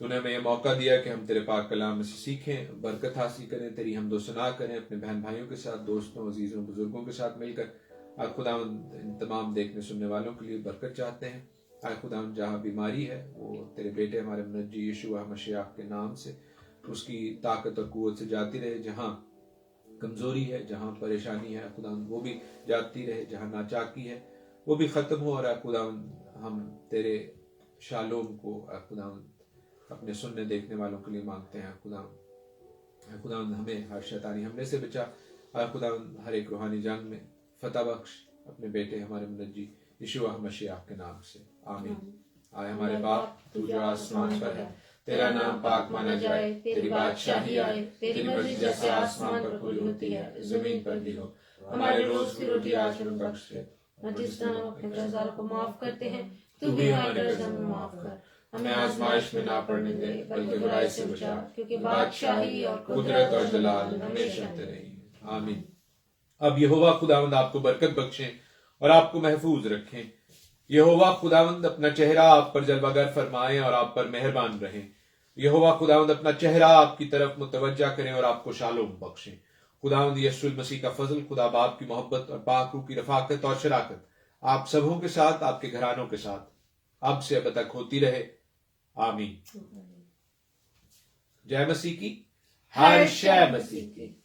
تو نے ہمیں یہ موقع دیا کہ ہم تیرے پاک کلام میں سے سیکھیں، برکت حاصل کریں، تیری حمد و ثنا کریں، اپنے بہن بھائیوں کے ساتھ، دوستوں، عزیزوں، بزرگوں کے ساتھ مل کر. خدا ان تمام دیکھنے سننے والوں کے لیے برکت چاہتے ہیں. خدا جہاں بیماری ہے وہ تیرے بیٹے ہمارے منجی یشوع مسیح کے نام سے اس کی طاقت اور قوت سے جاتی رہے. جہاں کمزوری ہے، جہاں پریشانی ہے، خدا وہ بھی جاتی رہے. جہاں ناچاکی ہے وہ بھی ختم ہو. اور خدا ہم تیرے شالوم کو خدا اپنے سننے دیکھنے والوں کے لیے مانگتے ہیں. خدا ہمیں ہر شیطانی حملے سے بچا. خدا ہر ایک روحانی جنگ میں فتح بخش اپنے بیٹے ہمارے منجی یشوع مسیح کے نام سے. آمین. آئے ہمارے باپ تو جو آسمان پر ہے، تیرا نام پاک مانا جائے، تیری بادشاہی آئے، تیری مرضی جیسے آسمان پر پوری ہوتی ہے زمین پر بھی ہو. ہمارے روز کی روٹی آج ہمیں بخش دے، جس طرح ہم اپنے قرضداروں کو معاف کرتے ہیں تو بھی ہمارے قرض ہمیں معاف کر. ہمیں آزمائش میں نہ پڑنے دے بلکہ برائی سے بچا، کیونکہ بادشاہی اور قدرت اور جلال ہمیشہ تیرے ہیں. آمین. اب یہوہ خداوند آپ کو برکت بخشیں اور آپ کو محفوظ رکھیں۔ یہوہ خداوند اپنا چہرہ آپ پر جلوہ گر فرمائیں اور آپ پر مہربان رہیں۔ یہوہ خداوند اپنا چہرہ آپ کی طرف متوجہ کریں اور آپ کو شالوم بخشیں۔ خداوند یسوع المسیح کا فضل، خدا باپ کی محبت اور پاک روح کی رفاقت اور شراکت آپ سبوں کے ساتھ، آپ کے گھرانوں کے ساتھ اب سے اب تک ہوتی رہے، آمین۔ جے مسیح کی، ہر شے مسیح کی۔